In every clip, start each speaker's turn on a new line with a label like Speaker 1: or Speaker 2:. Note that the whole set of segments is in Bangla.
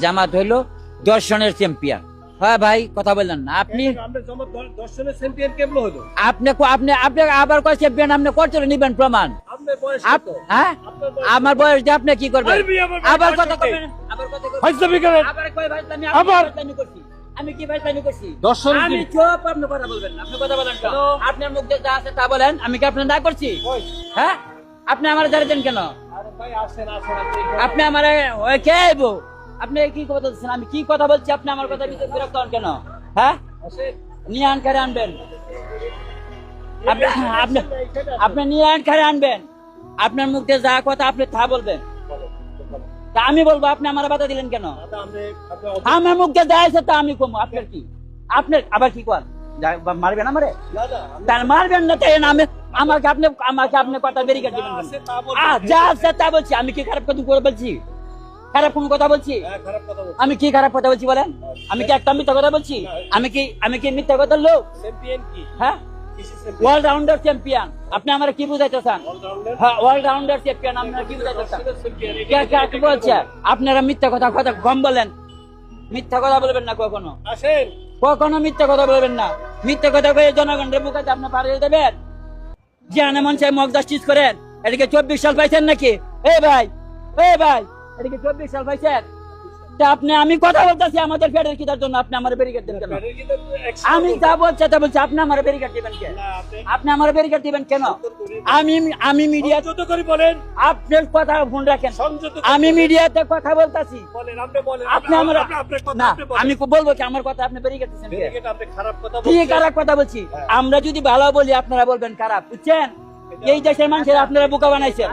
Speaker 1: জামাত হইলো দর্শনের চ্যাম্পিয়ন। হ্যাঁ ভাই, কথা বললেন না আপনি।
Speaker 2: দর্শনের চ্যাম্পিয়ন কেমন হলো?
Speaker 1: আপনি আপনি আবার কয় চ্যাম্পিয়ন? আপনি করতে নিবেন প্রমাণ?
Speaker 2: আপনার বয়স কত?
Speaker 1: হ্যাঁ, আমার বয়স দিয়ে আপনি কি করবেন? আবার কথা কবেন? আবার কয় ভাই আমি করছি? আমি কি ভাইস্তামি করছি? আমি চুপ, আপনি কথা বলবেন না। আপনি কথা বলেন কেন? আপনার মুখ দিয়ে যা আছে তা বলেন। আমি কি আপনার না করছি? হ্যাঁ, আপনি আমার দাঁড়িয়েছেন কেন?
Speaker 2: আরে ভাই আসেন
Speaker 1: আপনি আমার কে আইব? আপনি কি কথা বলছেন? আমি কি কথা বলছি? আপনি আমার কথা বিরক্ত হন কেন? হ্যাঁ, নিয়ে আন কারে আনবেন। আপনি নিয়ে আন কারে আনবেন। আপনার মুখ দিয়ে যা কথা আপনি তা বলবেন। তা আমি বলবো, আপনি আমার বাধা দিলেন কেন? আমার মুখ দিয়ে যা আছে তা আমি কমো। আপনার কি? আপনার আবার কি কর? মারবেন আমারে? তার মারবেন না তাই আমি আমাকে আপনি কথা ব্যারিকেড দিবেন কেন? যা আছে তা বলছি। আমি কি খারাপ কথা বলছি? খারাপ কোন কথা বলছি? আমি কি খারাপ কথা বলছি বলেন? আমি কি একটা মিথ্যা কথা বলছি? আমি কি মিথ্যা কথার লোক? হ্যাঁ, অলরাউন্ডার চ্যাম্পিয়ন। আপনি আমার কি বুঝাইতে চান? হ্যাঁ, অলরাউন্ডার চ্যাম্পিয়ন। আপনারা কি বুঝাইতে চান? কে বলছে? আপনারা মিথ্যা কথা কম বলেন। মিথ্যা কথা বলবেন না কখনো। কখনো মিথ্যা কথা বলবেন না। মিথ্যা কথা কয়ে জনগণের মুখে আপনি পাঠিয়ে দেবেন। যে মন চাই মক জাস্টিস করেন। এদিকে 24 সাল পাইছেন নাকি? এই ভাই, এদিকে 24 সাল পাইছেন। আমি কথা বলতেছি আমাদের ফেডারেল কিটার জন্য। আপনি আমার ব্যারিকেড দেন কেন? আমি যা বলছি তা বলছি। আপনি আমার ব্যারিকেড দিবেন কেন? আপনি আমার ব্যারিকেড দিবেন কেন? আমি মিডিয়া
Speaker 2: বলেন,
Speaker 1: আপনার কথা ফোন রাখেন। আমি মিডিয়াতে কথা বলতেছি। আপনি আমার না, আমি বলবো কি আমার কথা আপনি ব্যারিকেড দিচ্ছেন? কি খারাপ কথা বলছি? আমরা যদি ভালো বলি আপনারা বলবেন খারাপ, বুঝছেন? এই দেশের মানুষের আপনারা বোকা বানাইছেন।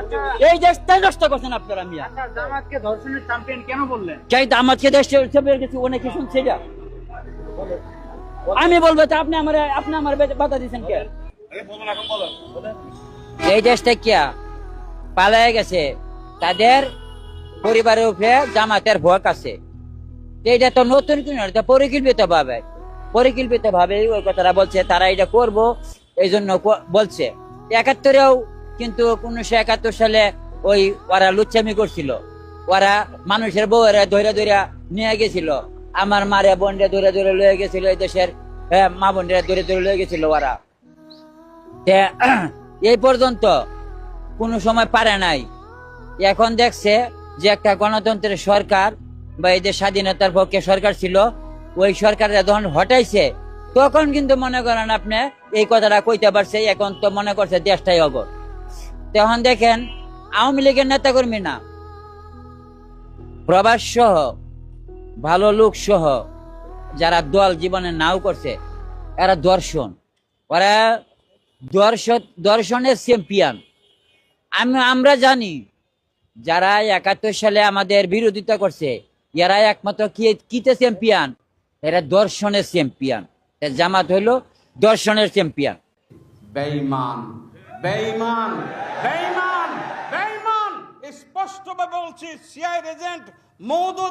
Speaker 1: এই দেশটাই নষ্ট করছেন আপনারা। মিয়া,
Speaker 2: জামাতকে ধর্ষণের চ্যাম্পিয়ন কেন বললেন?
Speaker 1: চাই দামাতকে দেশে গেছি অনেক কিছু সেটা আমি বলবো। আপনি আমার বাধা দিচ্ছেন কে? এই দেশটা কিয়া পালায় গেছে, তাদের পরিবারের উপরে জামাতের ভোগ আছে। এইটা তো নতুন কিনা, পরিকল্পিত ভাবে ওই কথাটা বলছে। তারা এটা করবো এই জন্য বলছে। 71-এও কিন্তু 1971 সালে ওরা লুচ্চামি করছিল। ওরা মানুষের বউরা ধরে নিয়ে গেছিল। আমার মারে বোনরে ধরে লয়ে গেছিল। এই দেশের মা বোনরা ধরে লয়ে গেছিল ওরা। এই পর্যন্ত কোন সময় পারে নাই। এখন দেখছে যে একটা গণতন্ত্রের সরকার বা এই যে স্বাধীনতার পক্ষে সরকার ছিল, ওই সরকার যখন হটাইছে তখন কিন্তু মনে করেন আপনি এই কথাটা কইতে পারছে। এখন তো মনে করছে দেশটাই অগর। তখন দেখেন আওয়ামী লীগের নেতা কর্মী না, প্রবাস সহ ভালো লোক সহ যারা দল জীবনে নাও করছে, এরা ওরা দর্শনের চ্যাম্পিয়ন। আমরা জানি যারা 71 সালে আমাদের বিরোধিতা করছে, এরা একমাত্র কিতে চ্যাম্পিয়ন? এরা দর্শনের চ্যাম্পিয়ন। জামাত হইলো দর্শনের চ্যাম্পিয়ন।
Speaker 3: বেঈমান, বেঈমান, বেঈমান, বেঈমান। স্পষ্টভাবে বলছি, সিআই এজেন্ট মওদুদি